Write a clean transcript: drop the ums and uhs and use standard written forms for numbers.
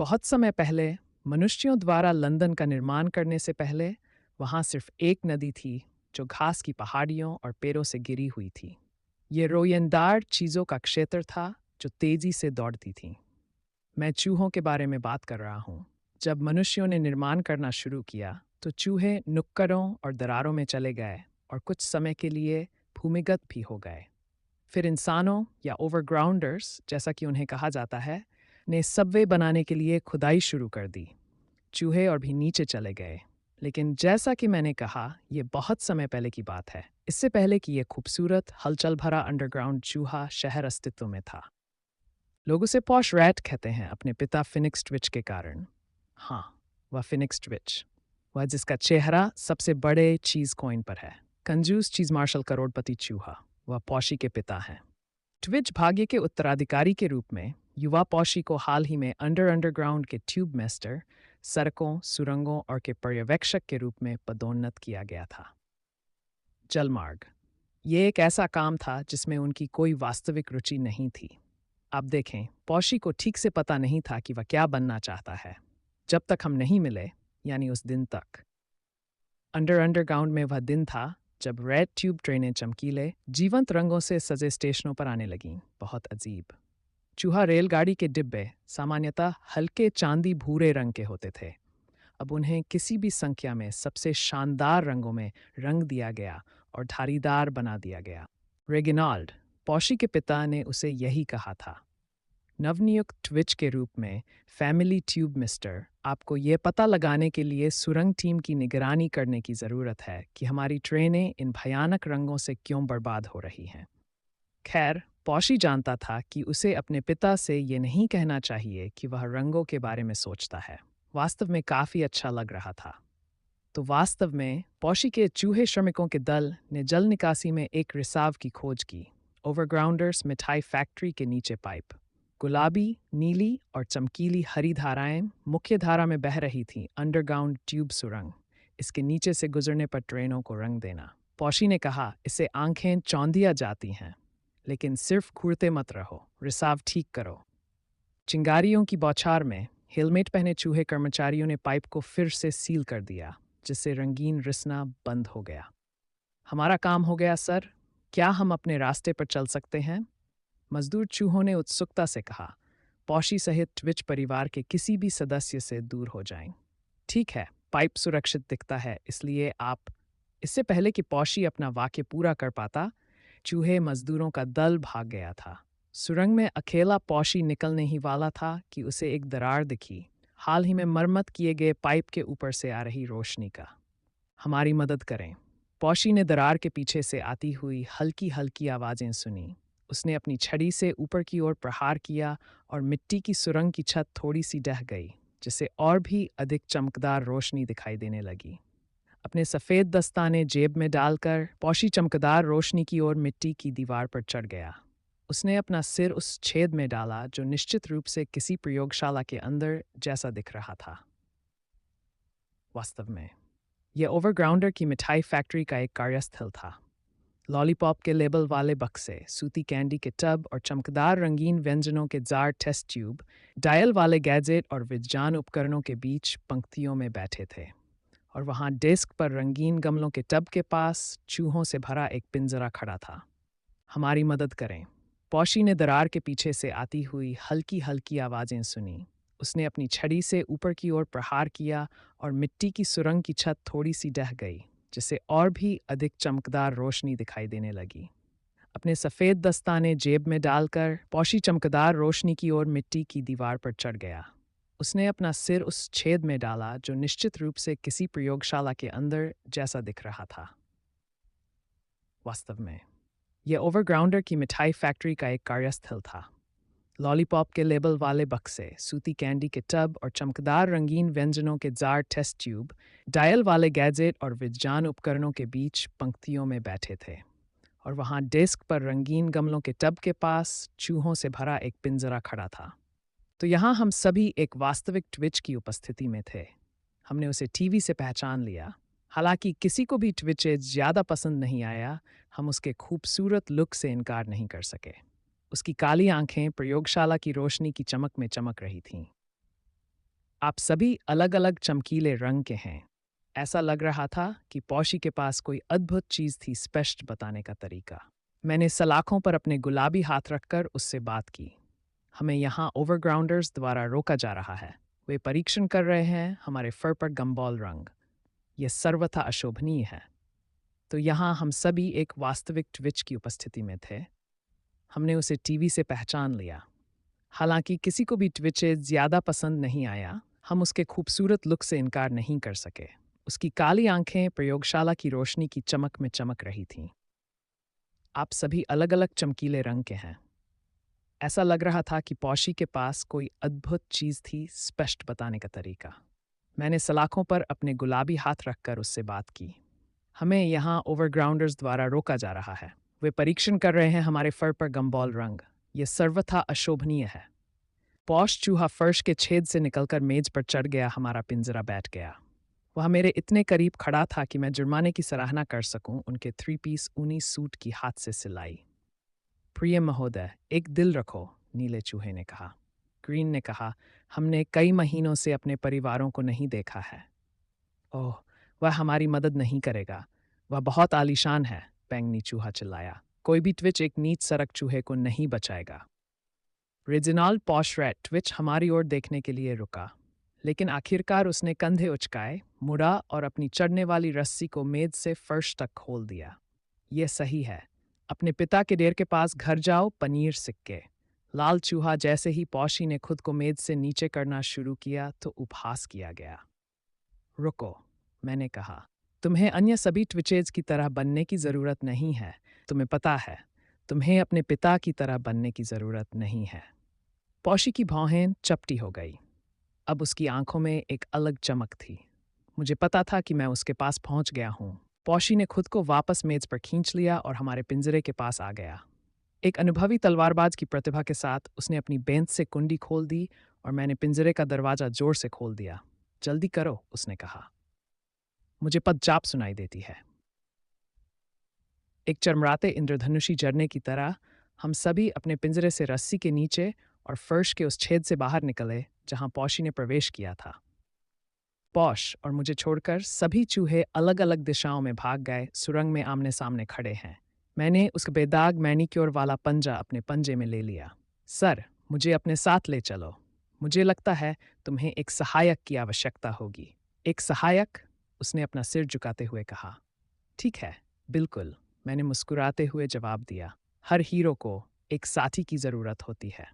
बहुत समय पहले मनुष्यों द्वारा लंदन का निर्माण करने से पहले वहां सिर्फ एक नदी थी जो घास की पहाड़ियों और पेड़ों से घिरी हुई थी। ये रोयनदार चीजों का क्षेत्र था जो तेजी से दौड़ती थी। मैं चूहों के बारे में बात कर रहा हूँ। जब मनुष्यों ने निर्माण करना शुरू किया तो चूहे नुक्करों और दरारों में चले गए और कुछ समय के लिए भूमिगत भी हो गए। फिर इंसानों या ओवरग्राउंडर्स जैसा कि उन्हें कहा जाता है ने सबवे बनाने के लिए खुदाई शुरू कर दी। चूहे और भी नीचे चले गए। लेकिन जैसा कि मैंने कहा, ये बहुत समय पहले की बात है, इससे पहले कि ये खूबसूरत हलचल भरा अंडरग्राउंड चूहा शहर अस्तित्व में था। लोग उसे पॉश रैट कहते हैं अपने पिता फिनिक्स ट्विच के कारण। हाँ, वह फिनिक्स ट्विच, वह जिसका चेहरा सबसे बड़े चीज कॉइन पर है। कंजूस चीज मार्शल करोड़पति चूहा, वह पॉशी के पिता हैं। ट्विच भाग्य के उत्तराधिकारी के रूप में युवा पॉशी को हाल ही में अंडरग्राउंड के ट्यूब मेस्टर, सड़कों, सुरंगों और के पर्यवेक्षक के रूप में पदोन्नत किया गया था। जलमार्ग, ये एक ऐसा काम था जिसमें उनकी कोई वास्तविक रुचि नहीं थी। आप देखें, पॉशी को ठीक से पता नहीं था कि वह क्या बनना चाहता है, जब तक हम नहीं मिले, यानी उस दिन तक। अंडरग्राउंड में वह दिन था जब रेड ट्यूब ट्रेनें चमकीले, जीवंत रंगों से सजे स्टेशनों पर आने लगीं। बहुत अजीब। चूहा रेलगाड़ी के डिब्बे सामान्यतः हल्के चांदी भूरे रंग के होते थे। अब उन्हें किसी भी संख्या में सबसे शानदार रंगों में रंग दिया गया और धारीदार बना दिया गया। रेगिनाल्ड, पॉशी के पिता, ने उसे यही कहा था। नवनियुक्त ट्विच के रूप में फैमिली ट्यूब मिस्टर, आपको ये पता लगाने के लिए सुरंग टीम की निगरानी करने की ज़रूरत है कि हमारी ट्रेनें इन भयानक रंगों से क्यों बर्बाद हो रही हैं। खैर, पॉशी जानता था कि उसे अपने पिता से ये नहीं कहना चाहिए कि वह रंगों के बारे में सोचता है। वास्तव में काफ़ी अच्छा लग रहा था। तो वास्तव में पॉशी के चूहे श्रमिकों के दल ने जल निकासी में एक रिसाव की खोज की। ओवरग्राउंडर्स मिठाई फैक्ट्री के नीचे पाइप, गुलाबी, नीली और चमकीली हरी धाराएं मुख्य धारा में बह रही थीं। अंडरग्राउंड ट्यूब सुरंग, इसके नीचे से गुजरने पर ट्रेनों को रंग देना। पॉशी ने कहा, इससे आंखें चौंधिया जाती हैं, लेकिन सिर्फ घूरते मत रहो, रिसाव ठीक करो। चिंगारियों की बौछार में हेलमेट पहने चूहे कर्मचारियों ने पाइप को फिर से सील कर दिया, जिससे रंगीन रिसना बंद हो गया। हमारा काम हो गया सर, क्या हम अपने रास्ते पर चल सकते हैं? मजदूर चूहों ने उत्सुकता से कहा। पॉशी सहित ट्विच परिवार के किसी भी सदस्य से दूर हो जाएं। ठीक है, पाइप सुरक्षित दिखता है, इसलिए आप। इससे पहले कि पॉशी अपना वाक्य पूरा कर पाता, चूहे मजदूरों का दल भाग गया था। सुरंग में अकेला पॉशी निकलने ही वाला था कि उसे एक दरार दिखी, हाल ही में मरम्मत किए गए पाइप के ऊपर से आ रही रोशनी का। हमारी मदद करें। पॉशी ने दरार के पीछे से आती हुई हल्की हल्की आवाज़ें सुनी। उसने अपनी छड़ी से ऊपर की ओर प्रहार किया और मिट्टी की सुरंग की छत थोड़ी सी ढह गई, जिससे और भी अधिक चमकदार रोशनी दिखाई देने लगी। अपने सफ़ेद दस्ताने जेब में डालकर पॉशी चमकदार रोशनी की ओर मिट्टी की दीवार पर चढ़ गया। उसने अपना सिर उस छेद में डाला जो निश्चित रूप से किसी प्रयोगशाला के अंदर जैसा दिख रहा था। वास्तव में यह ओवरग्राउंडर की मिठाई फैक्ट्री का एक कार्यस्थल था। लॉलीपॉप के लेबल वाले बक्से, सूती कैंडी के टब और चमकदार रंगीन व्यंजनों के जार टेस्ट ट्यूब, डायल वाले गैजेट और विज्ञान उपकरणों के बीच पंक्तियों में बैठे थे। और वहाँ डेस्क पर रंगीन गमलों के टब के पास चूहों से भरा एक पिंजरा खड़ा था। हमारी मदद करें। पॉशी ने दरार के पीछे से आती हुई हल्की हल्की आवाज़ें सुनी। उसने अपनी छड़ी से ऊपर की ओर प्रहार किया और मिट्टी की सुरंग की छत थोड़ी सी ढह गई, जिससे और भी अधिक चमकदार रोशनी दिखाई देने लगी। अपने सफ़ेद दस्ताने जेब में डालकर पॉशी चमकदार रोशनी की ओर मिट्टी की दीवार पर चढ़ गया। उसने अपना सिर उस छेद में डाला जो निश्चित रूप से किसी प्रयोगशाला के अंदर जैसा दिख रहा था। वास्तव में यह ओवरग्राउंडर की मिठाई फैक्ट्री का एक कार्यस्थल था। लॉलीपॉप के लेबल वाले बक्से, सूती कैंडी के टब और चमकदार रंगीन व्यंजनों के जार टेस्ट ट्यूब, डायल वाले गैजेट और विज्ञान उपकरणों के बीच पंक्तियों में बैठे थे। और वहाँ डेस्क पर रंगीन गमलों के टब के पास चूहों से भरा एक पिंजरा खड़ा था। तो यहाँ हम सभी एक वास्तविक ट्विच की उपस्थिति में थे। हमने उसे टीवी से पहचान लिया। हालांकि किसी को भी ट्विचेज ज़्यादा पसंद नहीं आया, हम उसके खूबसूरत लुक से इनकार नहीं कर सके। उसकी काली आंखें प्रयोगशाला की रोशनी की चमक में चमक रही थीं। आप सभी अलग अलग चमकीले रंग के हैं। ऐसा लग रहा था कि पौशी के पास कोई अद्भुत चीज थी स्पष्ट बताने का तरीका। मैंने सलाखों पर अपने गुलाबी हाथ रखकर उससे बात की। हमें यहाँ ओवरग्राउंडर्स द्वारा रोका जा रहा है। वे परीक्षण कर रहे हैं हमारे फर पर गम्बॉल रंग। यह सर्वथा अशोभनीय है। तो यहाँ हम सभी एक वास्तविक ट्विच की उपस्थिति में थे। हमने उसे टीवी से पहचान लिया। हालांकि किसी को भी ट्विचेज ज़्यादा पसंद नहीं आया, हम उसके खूबसूरत लुक से इनकार नहीं कर सके। उसकी काली आंखें प्रयोगशाला की रोशनी की चमक में चमक रही थीं। आप सभी अलग अलग चमकीले रंग के हैं। ऐसा लग रहा था कि पौशी के पास कोई अद्भुत चीज़ थी स्पष्ट बताने का तरीका। मैंने सलाखों पर अपने गुलाबी हाथ रखकर उससे बात की। हमें यहाँ ओवरग्राउंडर्स द्वारा रोका जा रहा है। वे परीक्षण कर रहे हैं हमारे फर पर गम्बॉल रंग। यह सर्वथा अशोभनीय है। पौश चूहा फर्श के छेद से निकलकर मेज पर चढ़ गया। हमारा पिंजरा बैठ गया। वह मेरे इतने करीब खड़ा था कि मैं जुर्माने की सराहना कर सकूं उनके 3 पीस ऊनी सूट की हाथ से सिलाई। प्रिय महोदय, एक दिल रखो, नीले चूहे ने कहा। ग्रीन ने कहा, हमने कई महीनों से अपने परिवारों को नहीं देखा है। ओह, वह हमारी मदद नहीं करेगा। वह बहुत आलीशान है, बैंगनी चूहा चिल्लाया। कोई भी ट्विच एक नीच सरक चूहे को नहीं बचाएगा। रेजिनाल्ड पॉशरैट ट्विच हमारी ओर देखने के लिए रुका, लेकिन आखिरकार उसने कंधे उचकाए, मुड़ा और अपनी चढ़ने वाली रस्सी को मेज से फर्श तक खोल दिया। यह सही है। अपने पिता के डेर के पास घर जाओ, पनीर सिक्के। लाल चूहा जैसे ही पौशी ने खुद को मेज से नीचे करना शुरू किया तो उपहास किया गया। रुको, मैंने कहा, तुम्हें अन्य सभी ट्विचेज की तरह बनने की ज़रूरत नहीं है। तुम्हें पता है, तुम्हें अपने पिता की तरह बनने की ज़रूरत नहीं है। पौशी की भौहें चपटी हो गई। अब उसकी आंखों में एक अलग चमक थी। मुझे पता था कि मैं उसके पास पहुंच गया हूं। पौशी ने खुद को वापस मेज पर खींच लिया और हमारे पिंजरे के पास आ गया। एक अनुभवी तलवारबाज की प्रतिभा के साथ उसने अपनी बेंच से कुंडी खोल दी और मैंने पिंजरे का दरवाजा जोर से खोल दिया। जल्दी करो, उसने कहा। मुझे पदचाप सुनाई देती है। एक चरमराते इंद्रधनुषी झरने की तरह हम सभी अपने पिंजरे से रस्सी के नीचे और फर्श के उस छेद से बाहर निकले जहां पौशी ने प्रवेश किया था। पौश और मुझे छोड़कर सभी चूहे अलग अलग दिशाओं में भाग गए। सुरंग में आमने सामने खड़े हैं। मैंने उसका बेदाग मैनीक्योर वाला पंजा अपने पंजे में ले लिया। सर, मुझे अपने साथ ले चलो। मुझे लगता है तुम्हें एक सहायक की आवश्यकता होगी। एक सहायक? उसने अपना सिर झुकाते हुए कहा। ठीक है, बिल्कुल, मैंने मुस्कुराते हुए जवाब दिया। हर हीरो को एक साथी की ज़रूरत होती है।